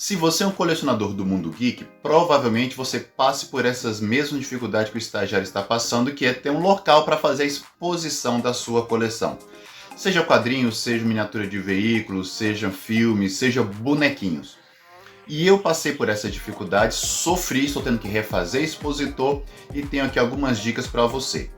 Se você é um colecionador do mundo geek, provavelmente você passe por essas mesmas dificuldades que o estagiário está passando, que é ter um local para fazer a exposição da sua coleção. Seja quadrinhos, seja miniatura de veículos, seja filmes, seja bonequinhos. E eu passei por essa dificuldade, sofri, estou tendo que refazer expositor e tenho aqui algumas dicas para você.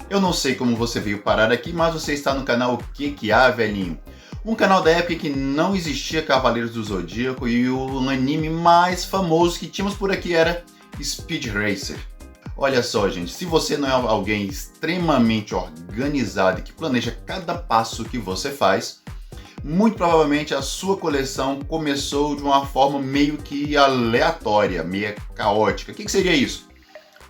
Eu não sei como você veio parar aqui, mas você está no canal O Que Há, velhinho? Um canal da época que não existia Cavaleiros do Zodíaco e o anime mais famoso que tínhamos por aqui era Speed Racer. Olha só, gente, se você não é alguém extremamente organizado e que planeja cada passo que você faz, muito provavelmente a sua coleção começou de uma forma meio que aleatória, meio caótica. O que seria isso?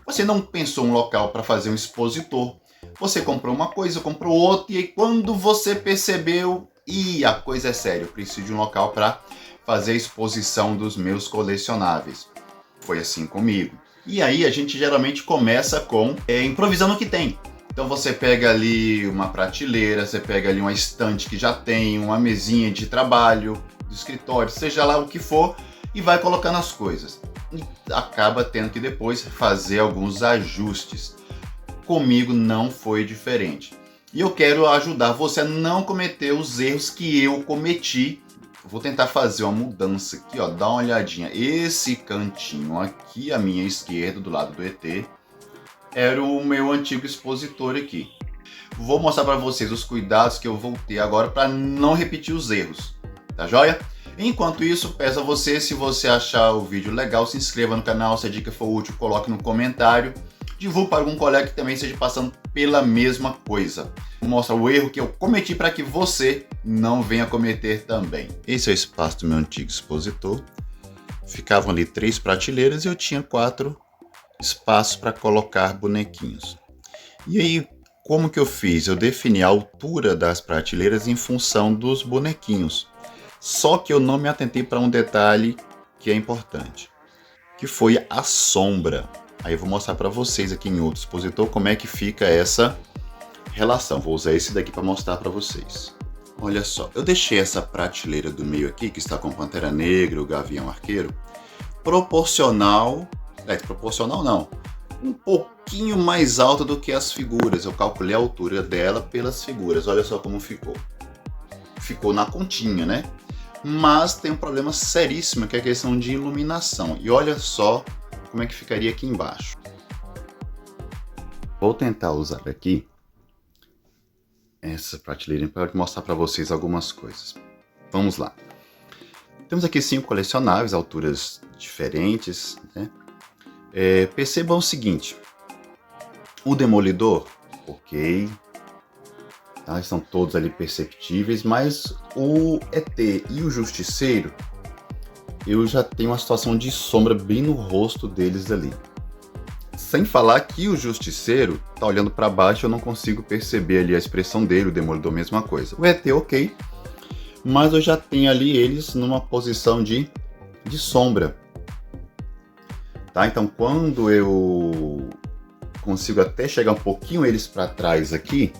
Você não pensou um local para fazer um expositor, você comprou uma coisa, comprou outra, e aí quando você percebeu, a coisa é séria, eu preciso de um local para fazer a exposição dos meus colecionáveis. Foi assim comigo. E aí a gente geralmente começa com improvisando o que tem. Então você pega ali uma prateleira, você pega ali uma estante que já tem, uma mesinha de trabalho, de escritório, seja lá o que for, e vai colocando as coisas. E acaba tendo que depois fazer alguns ajustes. Comigo não foi diferente. E eu quero ajudar você a não cometer os erros que eu cometi. Vou tentar fazer uma mudança aqui, ó, dá uma olhadinha. Esse cantinho aqui à minha esquerda, do lado do ET, era o meu antigo expositor aqui. Vou mostrar para vocês os cuidados que eu vou ter agora para não repetir os erros. Tá joia? Enquanto isso, peço a você, se você achar o vídeo legal, se inscreva no canal, se a dica for útil, coloque no comentário. Divulgue para algum colega que também esteja passando pela mesma coisa. Mostra o erro que eu cometi para que você não venha cometer também. Esse é o espaço do meu antigo expositor. Ficavam ali 3 prateleiras e eu tinha 4 espaços para colocar bonequinhos. E aí, como que eu fiz? Eu defini a altura das prateleiras em função dos bonequinhos. Só que eu não me atentei para um detalhe que é importante, que foi a sombra. Aí eu vou mostrar para vocês aqui em outro expositor como é que fica essa relação. Vou usar esse daqui para mostrar para vocês. Olha só, eu deixei essa prateleira do meio aqui, que está com o Pantera Negra, o Gavião Arqueiro, proporcional não, um pouquinho mais alta do que as figuras. Eu calculei a altura dela pelas figuras. Olha só como ficou. Ficou na continha, né? Mas tem um problema seríssimo, que é a questão de iluminação. E olha só como é que ficaria aqui embaixo. Vou tentar usar aqui essa prateleira para mostrar para vocês algumas coisas. Vamos lá. Temos aqui 5 colecionáveis, alturas diferentes, né? Percebam o seguinte. O Demolidor, ok. Tá, estão todos ali perceptíveis, mas o ET e o Justiceiro, eu já tenho uma situação de sombra bem no rosto deles ali. Sem falar que o Justiceiro tá olhando para baixo, eu não consigo perceber ali a expressão dele, o Demolidor mesma coisa. O ET ok, mas eu já tenho ali eles numa posição de sombra. Tá? Então quando eu consigo até chegar um pouquinho eles para trás aqui,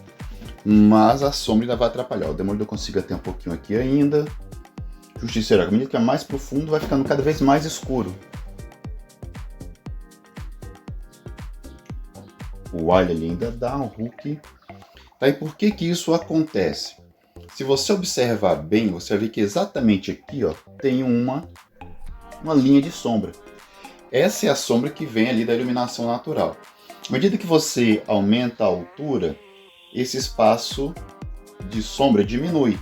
mas a sombra ainda vai atrapalhar. O Demolidor consigo até um pouquinho aqui ainda. Justiceiro, a medida que é mais profundo, vai ficando cada vez mais escuro. O Wily ali ainda dá um Hulk. Tá, e por que isso acontece? Se você observar bem, você vai ver que exatamente aqui, ó, tem uma linha de sombra. Essa é a sombra que vem ali da iluminação natural. À medida que você aumenta a altura, esse espaço de sombra diminui.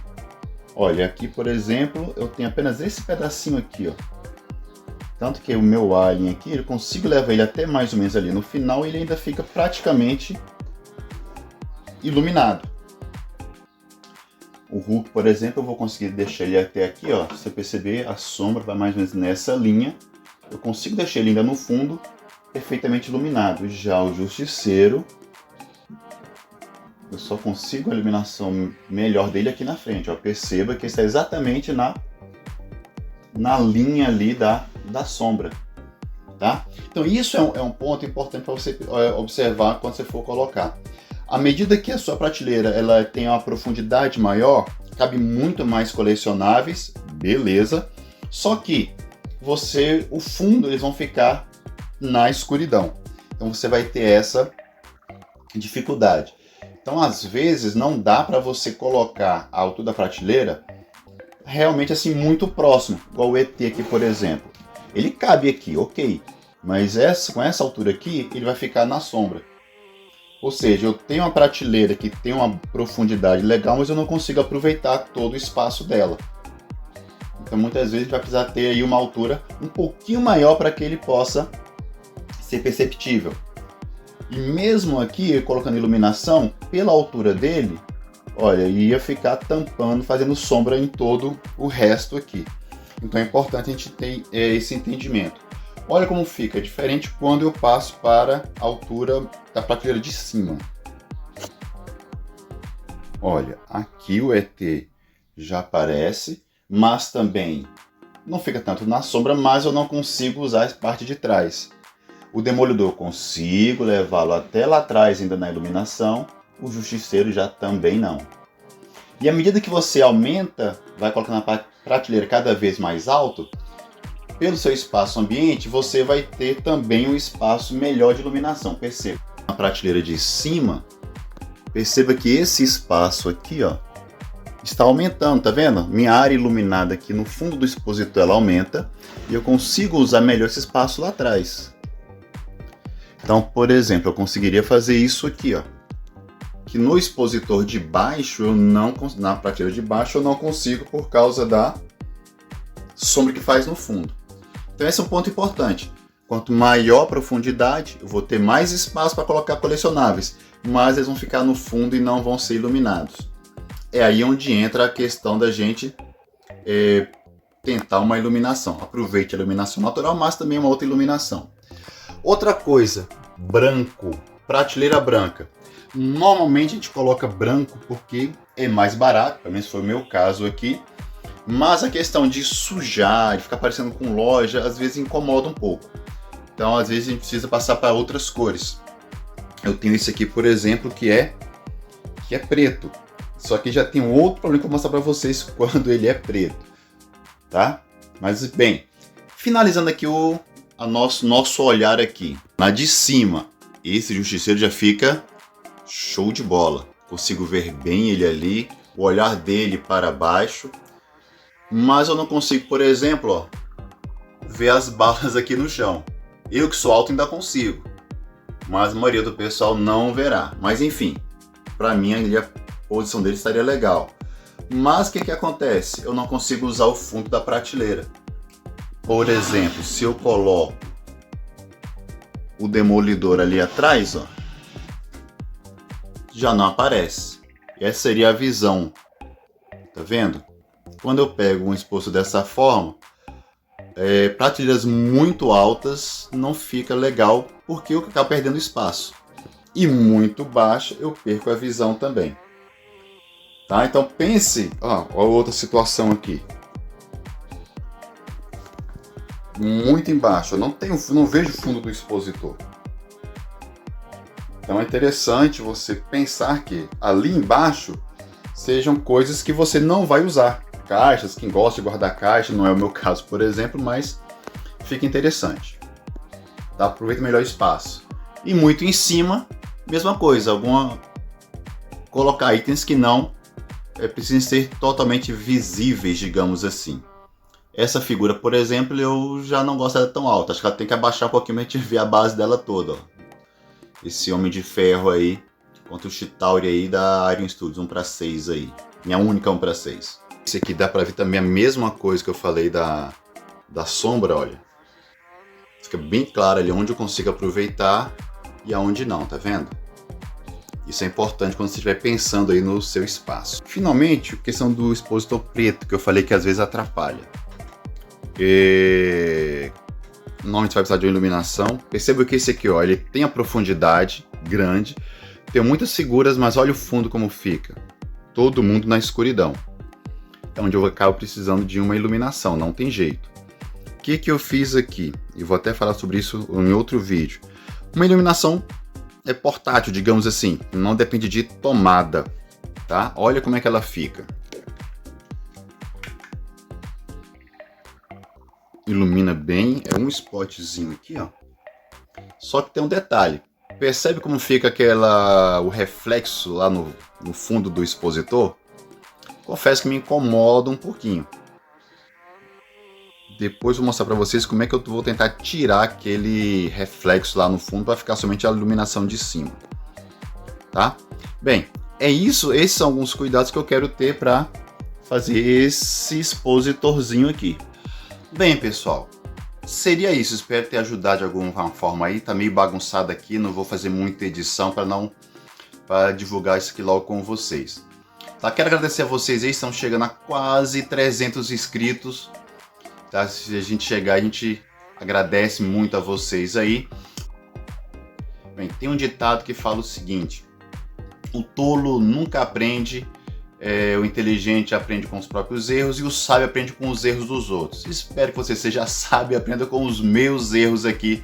Olha, aqui por exemplo, eu tenho apenas esse pedacinho aqui, ó. Tanto que o meu alien aqui, eu consigo levar ele até mais ou menos ali no final, e ele ainda fica praticamente iluminado. O Hulk, por exemplo, eu vou conseguir deixar ele até aqui, ó. Se você perceber, a sombra vai mais ou menos nessa linha. Eu consigo deixar ele ainda no fundo, perfeitamente iluminado. Já o Justiceiro, eu só consigo a iluminação melhor dele aqui na frente. Ó. Perceba que está exatamente na linha ali da sombra. tá? Então isso é um ponto importante para você observar quando você for colocar. À medida que a sua prateleira ela tem uma profundidade maior, cabe muito mais colecionáveis, beleza, só que o fundo eles vão ficar na escuridão. Então você vai ter essa dificuldade. Então às vezes não dá para você colocar a altura da prateleira realmente assim muito próximo, igual o ET aqui, por exemplo. Ele cabe aqui, ok, mas com essa altura aqui ele vai ficar na sombra. Ou seja, eu tenho uma prateleira que tem uma profundidade legal, mas eu não consigo aproveitar todo o espaço dela. Então muitas vezes vai precisar ter aí uma altura um pouquinho maior para que ele possa ser perceptível. E mesmo aqui, colocando iluminação, pela altura dele, olha, ia ficar tampando, fazendo sombra em todo o resto aqui. Então é importante a gente ter esse entendimento. Olha como fica diferente quando eu passo para a altura da prateleira de cima. Olha, aqui o ET já aparece, mas também não fica tanto na sombra, mas eu não consigo usar a parte de trás. O Demolidor eu consigo levá-lo até lá atrás ainda na iluminação, o Justiceiro já também não. E à medida que você aumenta, vai colocando a prateleira cada vez mais alto, pelo seu espaço ambiente, você vai ter também um espaço melhor de iluminação. Perceba, na prateleira de cima, perceba que esse espaço aqui, ó, está aumentando, tá vendo? Minha área iluminada aqui no fundo do expositor ela aumenta e eu consigo usar melhor esse espaço lá atrás. Então, por exemplo, eu conseguiria fazer isso aqui, ó, que no expositor de baixo na prateleira de baixo eu não consigo por causa da sombra que faz no fundo. Então esse é um ponto importante. Quanto maior a profundidade, eu vou ter mais espaço para colocar colecionáveis, mas eles vão ficar no fundo e não vão ser iluminados. É aí onde entra a questão da gente tentar uma iluminação. Aproveite a iluminação natural, mas também uma outra iluminação. Outra coisa, branco, prateleira branca. Normalmente a gente coloca branco porque é mais barato, pelo menos foi o meu caso aqui. Mas a questão de sujar, de ficar parecendo com loja, às vezes incomoda um pouco. Então às vezes a gente precisa passar para outras cores. Eu tenho esse aqui, por exemplo, que é preto. Só que já tem um outro problema que eu vou mostrar para vocês quando ele é preto, tá? Mas bem, finalizando aqui o nosso olhar aqui. Na de cima, esse Justiceiro já fica show de bola. Consigo ver bem ele ali, o olhar dele para baixo. Mas eu não consigo, por exemplo, ó, ver as balas aqui no chão. Eu que sou alto ainda consigo, mas a maioria do pessoal não verá. Mas enfim, para mim a posição dele estaria legal. Mas o que acontece? Eu não consigo usar o fundo da prateleira. Por exemplo, se eu coloco o Demolidor ali atrás, ó, já não aparece. Essa seria a visão, tá vendo? Quando eu pego um exposto dessa forma, prateleiras muito altas não fica legal porque eu acabo perdendo espaço. E muito baixa eu perco a visão também. Tá? Então pense, ó, outra situação aqui. Muito embaixo, eu não vejo o fundo do expositor. Então é interessante você pensar que ali embaixo sejam coisas que você não vai usar. Caixas, quem gosta de guardar caixa, não é o meu caso, por exemplo, mas fica interessante. Tá? Aproveita melhor o espaço. E muito em cima, mesma coisa, colocar itens que não precisem ser totalmente visíveis, digamos assim. Essa figura, por exemplo, eu já não gosto dela tão alta, acho que ela tem que abaixar um pouquinho pra gente ver a base dela toda. Ó. Esse Homem de Ferro aí, contra o Chitauri aí da Iron Studios, 1:6 aí. Minha única 1:6. Esse aqui dá pra ver também a mesma coisa que eu falei da sombra, olha. Fica bem claro ali onde eu consigo aproveitar e aonde não, tá vendo? Isso é importante quando você estiver pensando aí no seu espaço. Finalmente, a questão do expositor preto, que eu falei que às vezes atrapalha. Normalmente você vai precisar de uma iluminação. Perceba que esse aqui, ó, ele tem a profundidade grande, tem muitas figuras, mas olha o fundo como fica. Todo mundo na escuridão. É onde eu acabo precisando de uma iluminação, não tem jeito. que eu fiz aqui? E vou até falar sobre isso em outro vídeo. Uma iluminação portátil, digamos assim, não depende de tomada, tá? Olha como é que ela fica. Ilumina bem, é um spotzinho aqui, ó. Só que tem um detalhe. Percebe como fica o reflexo lá no fundo do expositor? Confesso que me incomoda um pouquinho. Depois vou mostrar para vocês como é que eu vou tentar tirar aquele reflexo lá no fundo para ficar somente a iluminação de cima, tá? Bem, é isso. Esses são alguns cuidados que eu quero ter para fazer esse expositorzinho aqui. Bem, pessoal, seria isso. Espero ter ajudado de alguma forma aí. Tá meio bagunçado aqui, não vou fazer muita edição para divulgar isso aqui logo com vocês. Tá? Quero agradecer a vocês aí, estão chegando a quase 300 inscritos. Tá? Se a gente chegar, a gente agradece muito a vocês aí. Bem, tem um ditado que fala o seguinte: o tolo nunca aprende, o inteligente aprende com os próprios erros e o sábio aprende com os erros dos outros. Espero que você seja sábio e aprenda com os meus erros aqui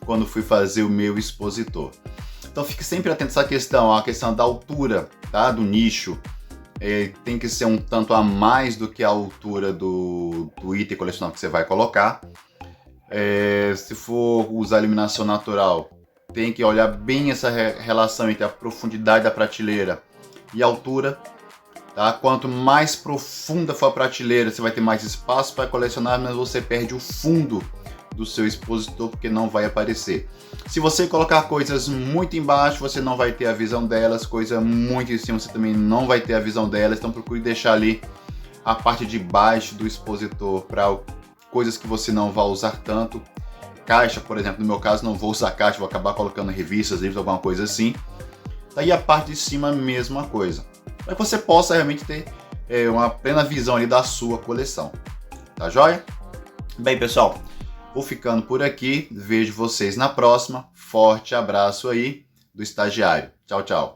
quando fui fazer o meu expositor. Então fique sempre atento a essa questão, a questão da altura, tá? Do nicho. Tem que ser um tanto a mais do que a altura do item colecionável que você vai colocar. Se for usar iluminação natural, tem que olhar bem essa relação entre a profundidade da prateleira e a altura. Tá? Quanto mais profunda for a prateleira, você vai ter mais espaço para colecionar, mas você perde o fundo do seu expositor porque não vai aparecer. Se você colocar coisas muito embaixo, você não vai ter a visão delas, coisa muito em cima você também não vai ter a visão delas, então procure deixar ali a parte de baixo do expositor para coisas que você não vai usar tanto. Caixa, por exemplo, no meu caso não vou usar caixa, vou acabar colocando revistas, livros, alguma coisa assim. Daí a parte de cima, mesma coisa, para que você possa realmente ter uma plena visão ali da sua coleção. Tá joia? Bem, pessoal, vou ficando por aqui, vejo vocês na próxima. Forte abraço aí do estagiário. Tchau, tchau.